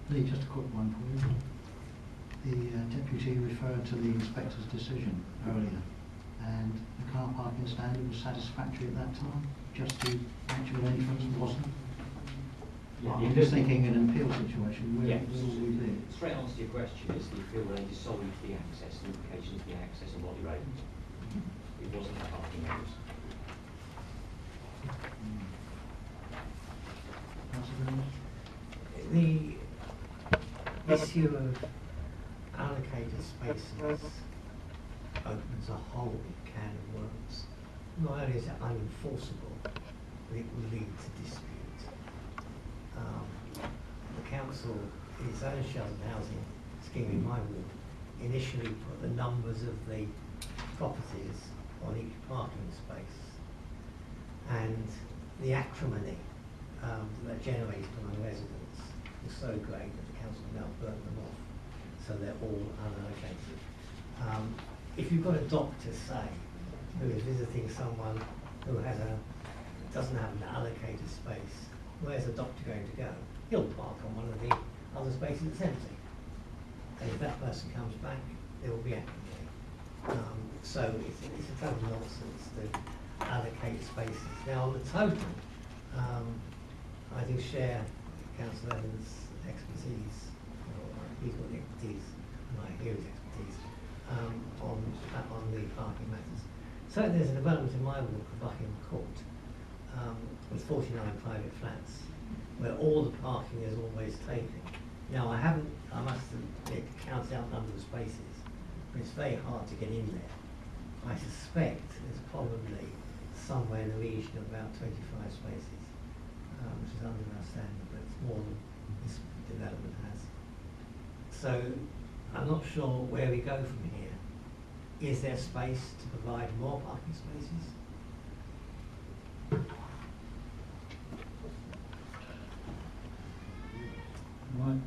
Lee, just a quick one for you. The deputy referred to the inspector's decision earlier, and the car parking standard was satisfactory at that time, just the actual entrance wasn't. Yeah, I'm just thinking in an appeal situation, where will we be? Straight answer to your question is the appeal related solely to the access, the implications of the access on Botley Road. It wasn't the parking areas. The issue of allocated spaces opens a whole can of worms. Not only is it unenforceable, but it will lead to dispute. The council, in its own sheltered housing scheme in my ward, initially put the numbers of the properties on each parking space, and the acrimony that generated among residents was so great that the council now burnt them off, so they're all unallocated. If you've got a doctor, say, who is visiting someone who doesn't have an allocated space, where's the doctor going to go? He'll park on one of the other spaces that's empty. And if that person comes back, there will be acrimony. So it's a total nonsense to allocate spaces. Now on the total, I do share Councillor Evans' expertise, or he's got the expertise, and I hear his expertise, on the parking matters. Certainly there's a development in my ward for Buckingham Court, with 49 private flats, where all the parking is always taken. Now I must admit, counted out the number of spaces, but it's very hard to get in there. I suspect there's probably somewhere in the region of about 25 spaces, which is under our standard, but it's more than this development has. So I'm not sure where we go from here. Is there space to provide more parking spaces? Right.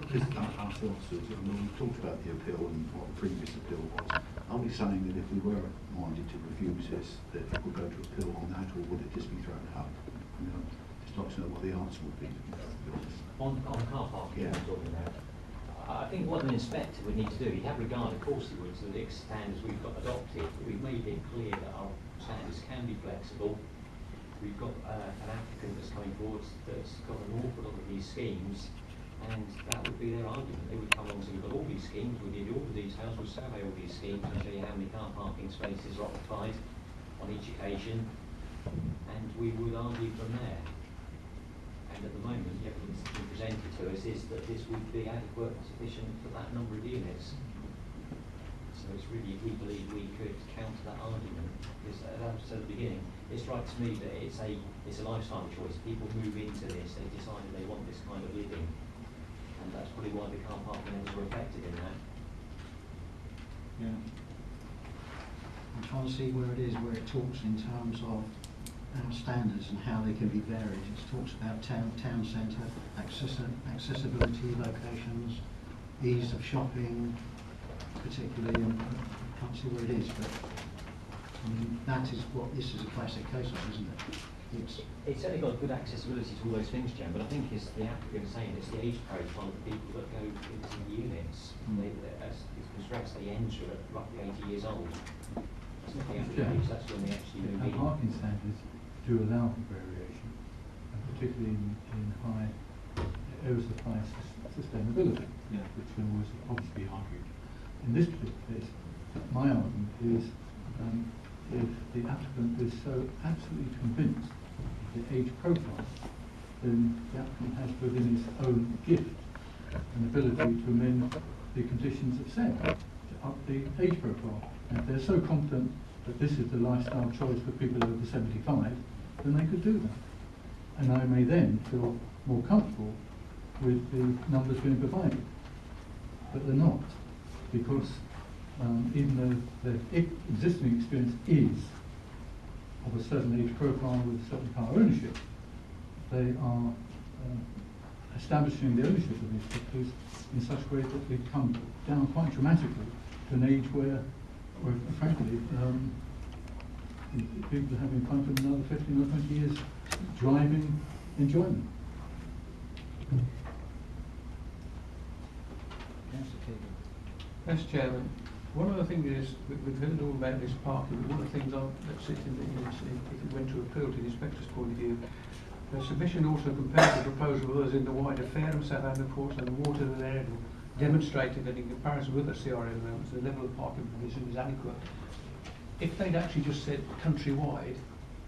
Councillor officers, I mean, we talked about the appeal and what the previous appeal was. Are we saying that if we were minded to refuse this, that it would go to appeal on that, or would it just be thrown out? I mean, I'd just like to know what the answer would be, to be honest. On car parking, Yeah. we're talking about. I think what an inspector would need to do, he'd have regard, of course he would, to the standards we've got adopted. We've made it clear that our standards can be flexible. We've got an applicant that's coming forward that's got an awful lot of these schemes, and that would be their argument. They would come along and say, we've got all these schemes, we'll give you all the details, we'll survey all these schemes and show you how many car parking spaces are occupied on each occasion, and we would argue from there. And at the moment, the evidence that's been presented to us is that this would be adequate and sufficient for that number of units. So it's really, we believe we could counter that argument, because as I said at the beginning, it strikes me that it's a lifestyle choice. People move into this, they decide they want this kind of living, and that's probably why the car parking laws were affected in that. Yeah. I'm trying to see where it is, where it talks in terms of standards and how they can be varied. It talks about town centre, accessibility, locations, ease of shopping, particularly, I can't see where it is, but I mean, that is what this is a classic case of, isn't it? It's certainly got good accessibility to all those things, Jen, but I think as the applicant is saying, it's the age profile of the people that go into the units. As it's stressed, they enter at roughly 80 years old. That's not the average age, that's when they actually move in. Parking standards do allow for variation, and particularly in high areas of high sustainability, which can always obviously be argued. In this particular case, my argument is if the applicant is so absolutely convinced of the age profile, then the applicant has within his own gift an ability to amend the conditions of sale to up the age profile. And if they're so confident that this is the lifestyle choice for people over 75, then they could do that. And I may then feel more comfortable with the numbers being provided. But they're not, because even though the existing experience is of a certain age profile with a certain car ownership, they are establishing the ownership of these properties in such a way that they come down quite dramatically to an age where frankly, people are having fun for another 15 or 20 years driving enjoyment. Councillor Keegan. Yes, Chairman. One of the things is, we've heard all about this parking, but one of the things that sits in the, if it went to appeal to the inspector's point of view, the submission also compares the proposal with others in the wider Fareham, Southampton, Portsmouth and Waterloo area, demonstrating that in comparison with the CRM amounts, the level of parking provision is adequate. If they'd actually just said countrywide,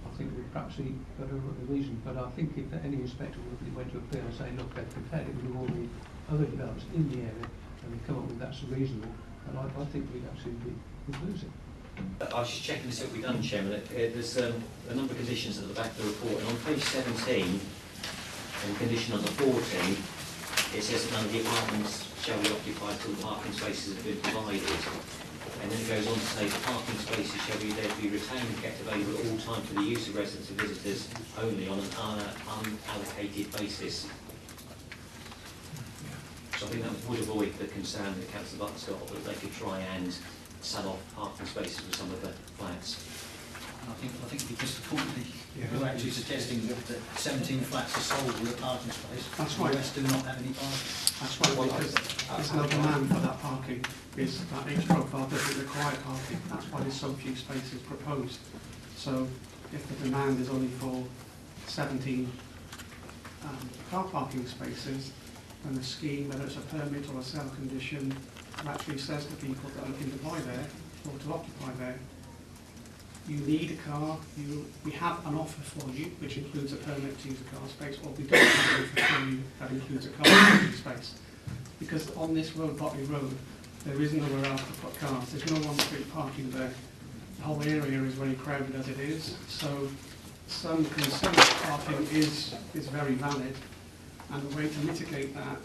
I think we'd perhaps see better reason, but I think if any inspector really went to appeal and say, look, they've compared it with all the other developments in the area, and they come up with that's reasonable, and I think we'd actually be losing. I was just checking this out, we've done, Chairman. There's a number of conditions at the back of the report, and on page 17, and condition number 14, it says that none of the apartments shall be occupied till the parking spaces have been provided. And then it goes on to say the parking spaces shall be there to be retained and kept available at all times for the use of residents and visitors only on an unallocated basis. So I think that would avoid the concern that Councillor Butler's got, that they could try and sell off parking spaces for some of the flats. I think because the company who are actually suggesting that 17 flats are sold with a parking space, That's the right. rest do not have any parking. That's right, because there's no demand for that parking, is that H profile doesn't require parking, that's why there's so few spaces proposed. So if the demand is only for 17 car parking spaces, then the scheme, whether it's a permit or a sale condition, actually says to people that are looking to buy there or to occupy there, you need a car, we have an offer for you, which includes a permit to use a car space, or we don't have an offer for you that includes a car parking space. Because on this road, Botley Road, there is nowhere else to put cars. There's no on-street parking there. The whole area is very crowded as it is. So some concern that parking is very valid. And the way to mitigate that,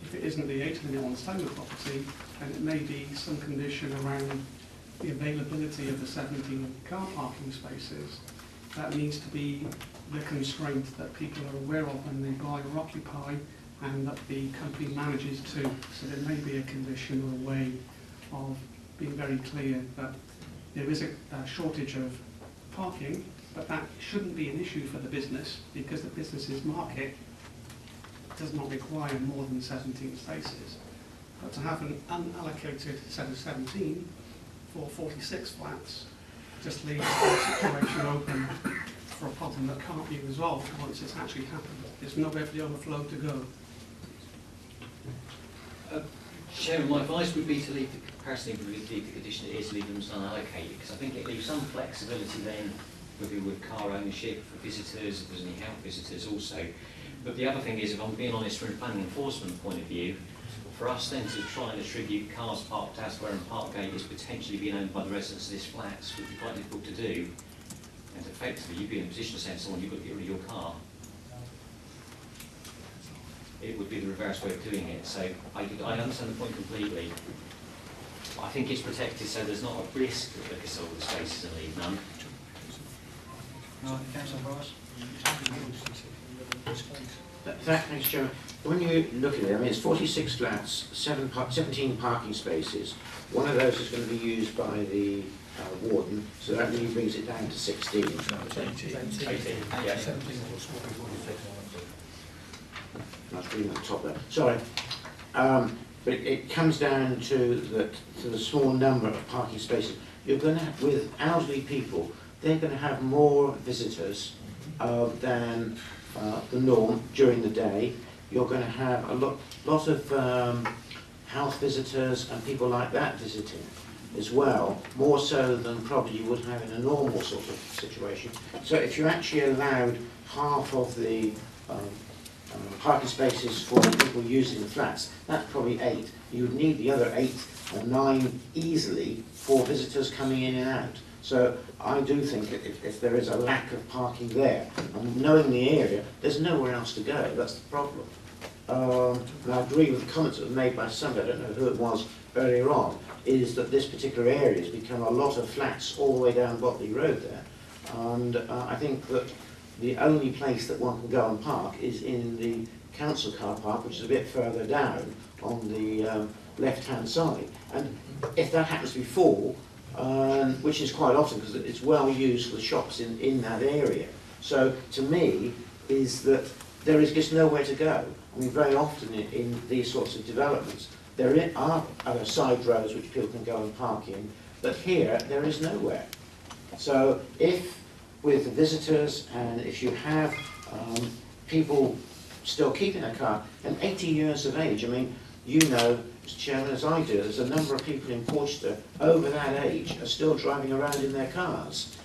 if it isn't the 8 million on the standard property, then it may be some condition around the availability of the 17 car parking spaces. That needs to be the constraint that people are aware of when they buy or occupy, and that the company manages to. So there may be a condition or a way of being very clear that there is a shortage of parking, but that shouldn't be an issue for the business, because the business's market does not require more than 17 spaces. But to have an unallocated set of 17 for 46 flats just leaves the situation open for a problem that can't be resolved once it's actually happened. There's nowhere for the overflow to go. Chairman, my advice would be to leave the comparison, leave the condition it is, leave them unallocated, because I think it leaves some flexibility then with car ownership for visitors, if there's any health visitors also. But the other thing is, if I'm being honest from a planning enforcement point of view, for us then to try and attribute cars parked elsewhere and Parkgate is potentially being owned by the residents of this flats would be quite difficult to do. And effectively, you'd be in a position to say to someone, you've got to get rid of your car. It would be the reverse way of doing it. So I understand the point completely. I think it's protected so there's not a risk that they could sell the spaces and leave none. Councillor Bryce? Thanks, Chairman. When you look at it, I mean, it's 46 flats, 17 parking spaces. One of those is going to be used by the warden, so that really brings it down to 16. 18. Yeah. That's reading at the top there. Sorry. But it comes down to the small number of parking spaces. You're going to have, with elderly people, they're going to have more visitors than the norm during the day. You're going to have a lot of health visitors and people like that visiting as well, more so than probably you would have in a normal sort of situation. So if you actually allowed half of the parking spaces for the people using the flats, that's probably 8. You would need the other 8 or 9 easily for visitors coming in and out. So I do think if there is a lack of parking there, and knowing the area, there's nowhere else to go. That's the problem. And I agree with the comments that were made by somebody, I don't know who it was earlier on, is that this particular area has become a lot of flats all the way down Botley Road there. And I think that the only place that one can go and park is in the council car park, which is a bit further down on the left-hand side. And if that happens to be full, which is quite often because it's well used for the shops in that area. So to me, is that there is just nowhere to go. I mean, very often in these sorts of developments, are other side roads which people can go and park in, but here there is nowhere. So if with the visitors and if you have people still keeping a car, and 80 years of age, I mean, you know, Mr. Chairman, as I do, there's a number of people in Porchester over that age are still driving around in their cars.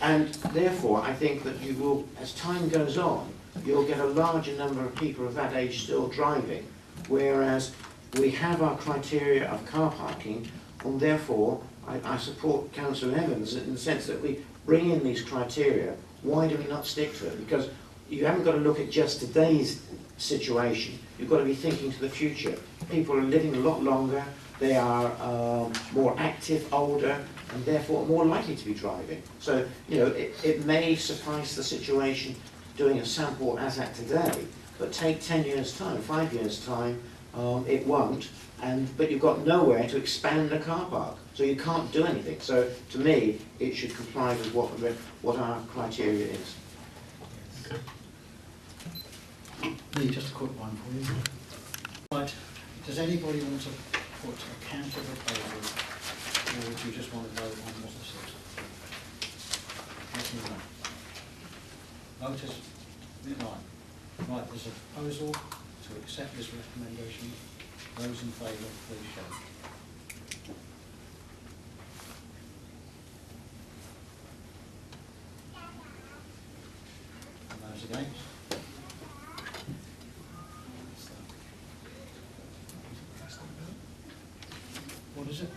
And therefore, I think that you will, as time goes on, you'll get a larger number of people of that age still driving, whereas we have our criteria of car parking, and therefore I support Councillor Evans in the sense that we bring in these criteria. Why do we not stick to it? Because you haven't got to look at just today's situation. You've got to be thinking to the future. People are living a lot longer, they are more active, older, and therefore more likely to be driving. So, you know, it may suffice the situation doing a sample as at today, but take 10 years' time, 5 years' time, it won't, but you've got nowhere to expand the car park, so you can't do anything. So, to me, it should comply with what our criteria is. Lee, just a quick one for you. Right, does anybody want to put a counter proposal, or would you just want to vote on what it says? Yes or no? Voters? Right, there's a proposal to accept this recommendation. Those in favour, please show. And those against? What is it?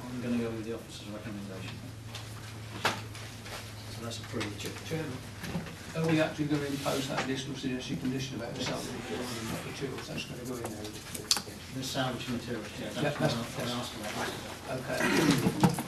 I'm going to go with the officer's recommendation. So that's approved. Chairman, are we actually going to impose that additional suggested condition about the salvage materials? That's going to go in there. The salvage materials, yeah, Yeah, that's what I asked about. Okay.